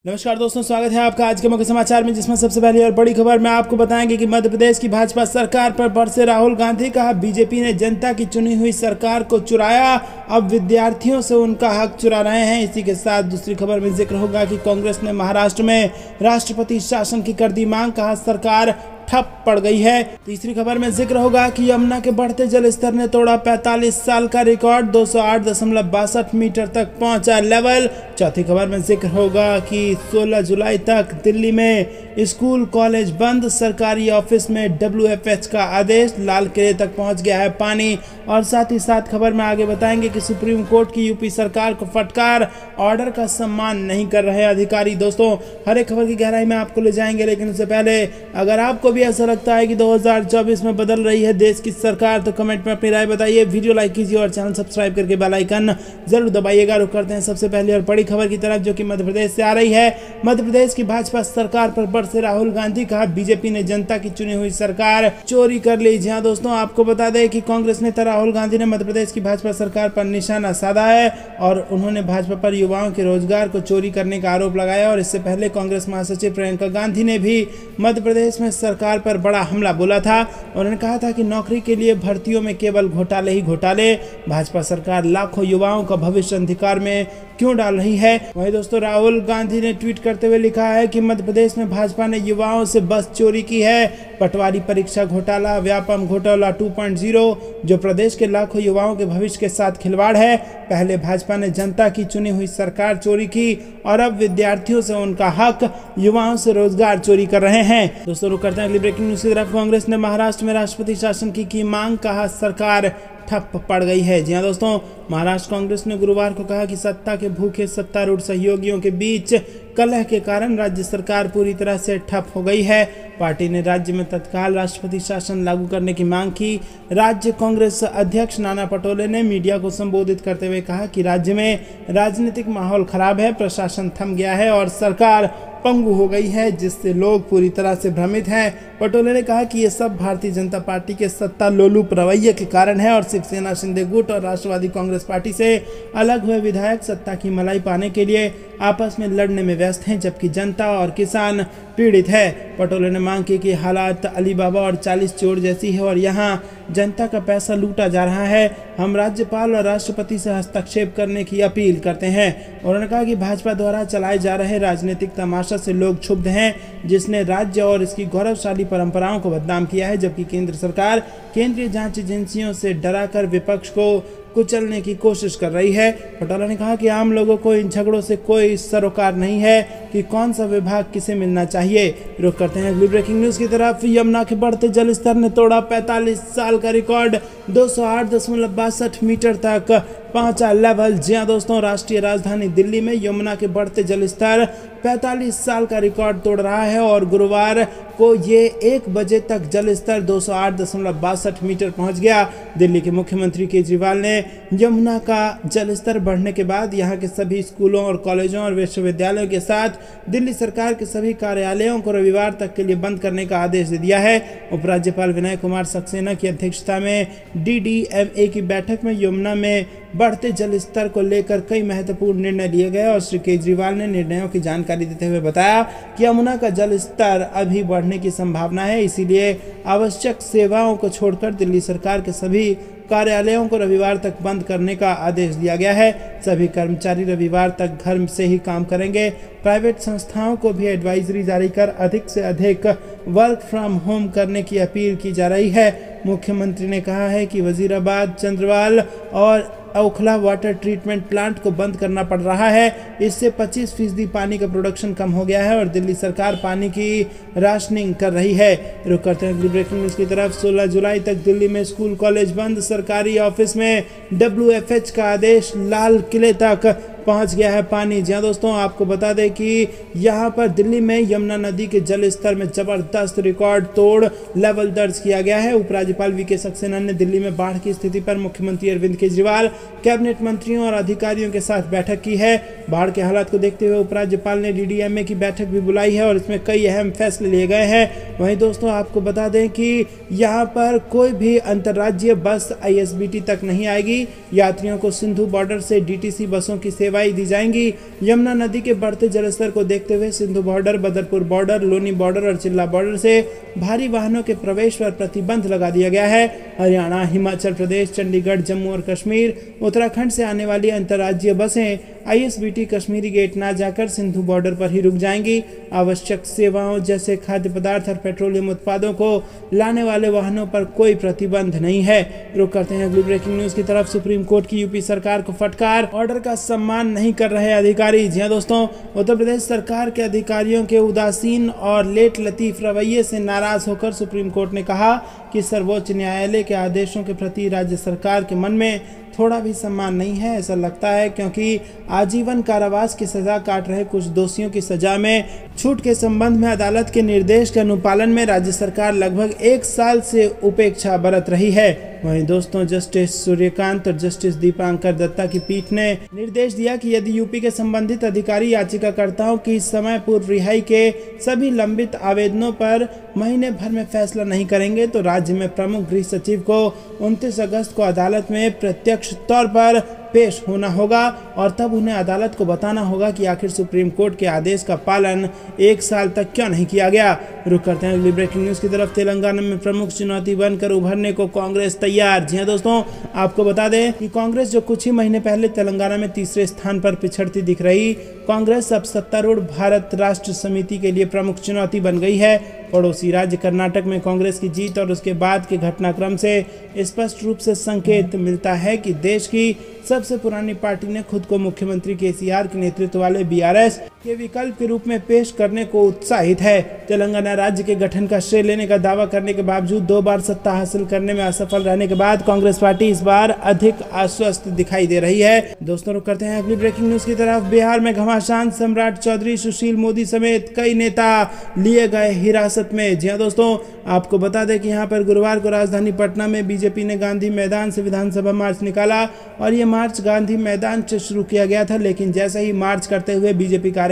नमस्कार दोस्तों, स्वागत है आपका आज के मुख्य समाचार में, जिसमें सबसे पहली और बड़ी खबर में आपको बताएंगे कि मध्य प्रदेश की भाजपा सरकार पर बरसे राहुल गांधी। कहा बीजेपी ने जनता की चुनी हुई सरकार को चुराया, अब विद्यार्थियों से उनका हक चुरा रहे हैं। इसी के साथ दूसरी खबर में जिक्र होगा कि कांग्रेस ने महाराष्ट्र में राष्ट्रपति शासन की कर दी मांग। कहा सरकार ठप पड़ गई है। तीसरी खबर में जिक्र होगा कि यमुना के बढ़ते जल स्तर ने तोड़ा 45 साल का रिकॉर्ड, 208.62 मीटर तक पहुंचा लेवल। चौथी खबर में जिक्र होगा कि 16 जुलाई तक दिल्ली में स्कूल कॉलेज बंद, सरकारी ऑफिस में WFH का आदेश, लाल किले तक पहुंच गया है पानी। और साथ ही साथ खबर में आगे बताएंगे कि सुप्रीम कोर्ट की यूपी सरकार को फटकार, ऑर्डर का सम्मान नहीं कर रहे अधिकारी। दोस्तों, हर एक खबर की गहराई में आपको ले जाएंगे, लेकिन उससे पहले अगर आपको भी ऐसा लगता है कि 2024 में बदल रही है देश की सरकार तो कमेंट में अपनी राय बताइए, वीडियो लाइक कीजिए और चैनल सब्सक्राइब करके बेल आइकन जरूर दबाइएगा। रुक करते हैं सबसे पहले और बड़ी खबर की तरफ, जो कि मध्य प्रदेश से आ रही है। मध्य प्रदेश की भाजपा सरकार पर बरसे राहुल गांधी। कहा बीजेपी ने जनता की चुनी हुई सरकार चोरी कर ली। जी हाँ दोस्तों, आपको बता दें कि कांग्रेस नेता राहुल गांधी ने मध्य प्रदेश की भाजपा सरकार पर निशाना साधा है और उन्होंने भाजपा पर युवाओं के रोजगार को चोरी करने का आरोप लगाया। और इससे पहले कांग्रेस महासचिव प्रियंका गांधी ने भी मध्य प्रदेश में सरकार पर बड़ा हमला बोला था। उन्होंने कहा था कि नौकरी के लिए भर्तियों में केवल घोटाले ही घोटाले, भाजपा सरकार लाखों युवाओं का भविष्य अंधकार में क्यों डाल रही है। वहीं दोस्तों, राहुल गांधी ने ट्वीट करते हुए लिखा है कि मध्य प्रदेश में भाजपा ने युवाओं से बस चोरी की है। पटवारी परीक्षा घोटाला, व्यापम घोटाला 2.0 जो प्रदेश के लाखों युवाओं के भविष्य के साथ खिलवाड़ है। पहले भाजपा ने जनता की चुनी हुई सरकार चोरी की और अब विद्यार्थियों से उनका हक, युवाओं से रोजगार चोरी कर रहे हैं। दोस्तों, रुक करते हैं अगली ब्रेकिंग न्यूज की तरफ। कांग्रेस ने महाराष्ट्र में राष्ट्रपति शासन की मांग। कहा सरकार ठप पड़ गई है। जी हाँ दोस्तों, महाराष्ट्र कांग्रेस ने गुरुवार को कहा कि सत्ता के भूखे सत्तारूढ़ सहयोगियों के बीच कलह के कारण राज्य सरकार पूरी तरह से ठप हो गई है। पार्टी ने राज्य में तत्काल राष्ट्रपति शासन लागू करने की मांग की। राज्य कांग्रेस अध्यक्ष नाना पटोले ने मीडिया को संबोधित करते हुए कहा कि राज्य में राजनीतिक माहौल खराब है, प्रशासन थम गया है और सरकार पंगु हो गई है, जिससे लोग पूरी तरह से भ्रमित हैं। पटोले ने कहा कि ये सब भारतीय जनता पार्टी के सत्ता लोलुप रवैये के कारण है और शिवसेना, शिंदे गुट और राष्ट्रवादी कांग्रेस पार्टी से अलग हुए विधायक सत्ता की मलाई पाने के लिए आपस में लड़ने में व्यस्त हैं, जबकि जनता और किसान पीड़ित है। पटोले ने मांग की कि हालात अलीबाबा और 40 चोर जैसी है और यहाँ जनता का पैसा लूटा जा रहा है। हम राज्यपाल और राष्ट्रपति से हस्तक्षेप करने की अपील करते हैं। उन्होंने कहा कि भाजपा द्वारा चलाए जा रहे राजनीतिक तमाशा से लोग क्षुब्ध हैं, जिसने राज्य और इसकी गौरवशाली परंपराओं को बदनाम किया है, जबकि केंद्र सरकार केंद्रीय जांच एजेंसियों से डराकर विपक्ष को कुचलने की कोशिश कर रही है। पटोले ने कहा कि आम लोगों को इन झगड़ों से कोई सरोकार नहीं है कि कौन सा विभाग किसे मिलना चाहिए। रुक करते हैं अगली ब्रेकिंग न्यूज की तरफ। यमुना के बढ़ते जल स्तर ने तोड़ा 45 साल का रिकॉर्ड, 208.62 मीटर तक पहुंचा लेवल। जी हाँ दोस्तों, राष्ट्रीय राजधानी दिल्ली में यमुना के बढ़ते जल स्तर 45 साल का रिकॉर्ड तोड़ रहा है और गुरुवार को ये 1 बजे तक जल स्तर 208.62 मीटर पहुंच गया। दिल्ली के मुख्यमंत्री केजरीवाल ने यमुना का जल स्तर बढ़ने के बाद यहाँ के सभी स्कूलों और कॉलेजों और विश्वविद्यालयों के साथ दिल्ली सरकार के सभी कार्यालयों को रविवार तक के लिए बंद करने का आदेश दे दिया है। उपराज्यपाल विनय कुमार सक्सेना की अध्यक्षता में DDMA की बैठक में यमुना में बढ़ते जल स्तर को लेकर कई महत्वपूर्ण निर्णय लिए गए और श्री केजरीवाल ने निर्णयों की जानकारी देते हुए बताया कि यमुना का जल स्तर अभी बढ़ने की संभावना है, इसीलिए आवश्यक सेवाओं को छोड़कर दिल्ली सरकार के सभी कार्यालयों को रविवार तक बंद करने का आदेश दिया गया है। सभी कर्मचारी रविवार तक घर से ही काम करेंगे। प्राइवेट संस्थाओं को भी एडवाइजरी जारी कर अधिक से अधिक वर्क फ्रॉम होम करने की अपील की जा रही है। मुख्यमंत्री ने कहा है कि वजीराबाद, चंद्रवाल और ओखला वाटर ट्रीटमेंट प्लांट को बंद करना पड़ रहा है। इससे 25% पानी का प्रोडक्शन कम हो गया है और दिल्ली सरकार पानी की राशनिंग कर रही है। रुक करते हैं अगली ब्रेकिंग न्यूज की तरफ। 16 जुलाई तक दिल्ली में स्कूल कॉलेज बंद, सरकारी ऑफिस में WFH का आदेश, लाल किले तक पहुंच गया है पानी। जी हाँ दोस्तों, आपको बता दें कि यहाँ पर दिल्ली में यमुना नदी के जल स्तर में जबरदस्त रिकॉर्ड तोड़ लेवल दर्ज किया गया है। उपराज्यपाल VK सक्सेना ने दिल्ली में बाढ़ की स्थिति पर मुख्यमंत्री अरविंद केजरीवाल, कैबिनेट मंत्रियों और अधिकारियों के साथ बैठक की है। बाढ़ के हालात को देखते हुए उपराज्यपाल ने DDMA की बैठक भी बुलाई है और इसमें कई अहम फैसले लिए गए हैं। वहीं दोस्तों आपको बता दें कि यहाँ पर कोई भी अंतर्राज्यीय बस ISBT तक नहीं आएगी। यात्रियों को सिंधु बॉर्डर से DTC बसों की सेवाएं दी जाएंगी। यमुना नदी के बढ़ते जलस्तर को देखते हुए Sindhu border, Badarpur border, Loni border और चिल्ला बॉर्डर से भारी वाहनों के प्रवेश पर प्रतिबंध लगा दिया गया है। हरियाणा, हिमाचल प्रदेश, चंडीगढ़, जम्मू और कश्मीर, उत्तराखंड से आने वाली अंतर्राज्यीय बसें ISBT कश्मीरी गेट ना जाकर सिंधु बॉर्डर पर ही रुक जाएंगी। आवश्यक सेवाओं जैसे खाद्य पदार्थ और पेट्रोलियम उत्पादों को लाने वाले वाहनों पर कोई प्रतिबंध नहीं है। रुक करते हैं अगली ब्रेकिंग न्यूज की तरफ। सुप्रीम कोर्ट की यूपी सरकार को फटकार, ऑर्डर का सम्मान नहीं कर रहे अधिकारी। जी हां दोस्तों, उत्तर प्रदेश सरकार के अधिकारियों के उदासीन और लेट लतीफ रवैये से नाराज होकर सुप्रीम कोर्ट ने कहा कि सर्वोच्च न्यायालय के आदेशों के प्रति राज्य सरकार के मन में थोड़ा भी सम्मान नहीं है। ऐसा लगता है क्योंकि आजीवन कारावास की सजा काट रहे कुछ दोषियों की सजा में छूट के संबंध में अदालत के निर्देश के अनुपालन में राज्य सरकार लगभग 1 साल से उपेक्षा बरत रही है। वहीं दोस्तों जस्टिस सूर्यकांत और जस्टिस दीपांकर दत्ता की पीठ ने निर्देश दिया कि यदि यूपी के संबंधित अधिकारी याचिकाकर्ताओं की समय पूर्व रिहाई के सभी लंबित आवेदनों पर महीने भर में फैसला नहीं करेंगे तो राज्य में प्रमुख गृह सचिव को 29 अगस्त को अदालत में प्रत्यक्ष तौर पर पेश होना होगा और तब उन्हें अदालत को बताना होगा कि आखिर सुप्रीम कोर्ट के आदेश का पालन 1 साल तक क्यों नहीं किया गया। रुक करते हैं अगली ब्रेकिंग न्यूज की तरफ। तेलंगाना में प्रमुख चुनौती बनकर उभरने को कांग्रेस तैयार। जी हां दोस्तों, आपको बता दें कि कांग्रेस जो कुछ ही महीने पहले तेलंगाना में तीसरे स्थान पर पिछड़ती दिख रही कांग्रेस अब सत्तारूढ़ भारत राष्ट्र समिति के लिए प्रमुख चुनौती बन गई है। पड़ोसी राज्य कर्नाटक में कांग्रेस की जीत और उसके बाद के घटनाक्रम से स्पष्ट रूप से संकेत मिलता है कि देश की सबसे पुरानी पार्टी ने खुद को मुख्यमंत्री केसीआर के नेतृत्व वाले BRS के विकल्प के रूप में पेश करने को उत्साहित है। तेलंगाना राज्य के गठन का श्रेय लेने का दावा करने के बावजूद 2 बार सत्ता हासिल करने में असफल रहने के बाद कांग्रेस पार्टी इस बार अधिक आश्वस्त दिखाई दे रही है। दोस्तों रुक करते हैं अगली ब्रेकिंग न्यूज की तरफ। बिहार में घमासान, सम्राट चौधरी, सुशील मोदी समेत कई नेता लिए गए हिरासत में। जी हां दोस्तों, आपको बता दें कि यहाँ पर गुरुवार को राजधानी पटना में बीजेपी ने गांधी मैदान से विधानसभा मार्च निकाला और ये मार्च गांधी मैदान से शुरू किया गया था, लेकिन जैसे ही मार्च करते हुए बीजेपी कार्यकर्ता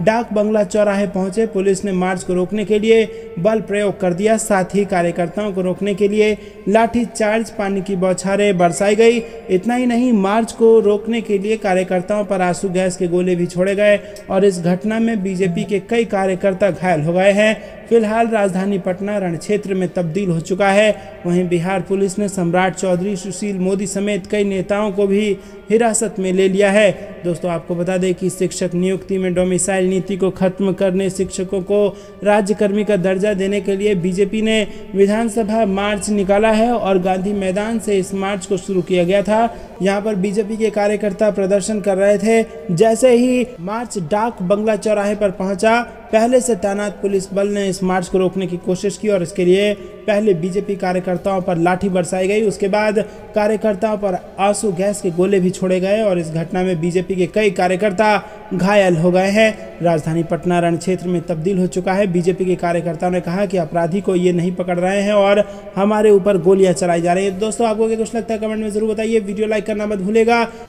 डाक बंगला चौराहे पहुंचे, पुलिस ने मार्च को रोकने के लिए बल प्रयोग कर दिया। साथ ही कार्यकर्ताओं को रोकने के लिए लाठी चार्ज, पानी की बौछारें बरसाई गई। इतना ही नहीं, मार्च को रोकने के लिए कार्यकर्ताओं पर आंसू गैस के गोले भी छोड़े गए और इस घटना में बीजेपी के कई कार्यकर्ता घायल हो गए हैं। फिलहाल राजधानी पटना रण क्षेत्र में तब्दील हो चुका है। वहीं बिहार पुलिस ने सम्राट चौधरी, सुशील मोदी समेत कई नेताओं को भी हिरासत में ले लिया है। दोस्तों आपको बता दें कि शिक्षक नियुक्ति में डोमिसाइल नीति को खत्म करने, शिक्षकों को राज्यकर्मी का दर्जा देने के लिए बीजेपी ने विधानसभा मार्च निकाला है और गांधी मैदान से इस मार्च को शुरू किया गया था। यहाँ पर बीजेपी के कार्यकर्ता प्रदर्शन कर रहे थे। जैसे ही मार्च डाक बंगला चौराहे पर पहुंचा, पहले से तैनात पुलिस बल ने इस मार्च को रोकने की कोशिश की और इसके लिए पहले बीजेपी कार्यकर्ताओं पर लाठी बरसाई गई। उसके बाद कार्यकर्ताओं पर आंसू गैस के गोले भी छोड़े गए और इस घटना में बीजेपी के कई कार्यकर्ता घायल हो गए हैं। राजधानी पटना रण क्षेत्र में तब्दील हो चुका है। बीजेपी के कार्यकर्ताओं ने कहा कि अपराधी को ये नहीं पकड़ रहे हैं और हमारे ऊपर गोलियां चलाई जा रही है। दोस्तों आपको क्या कुछ लगता है कमेंट में जरूर बताइए। वीडियो लाइक करना मत भूलेगा।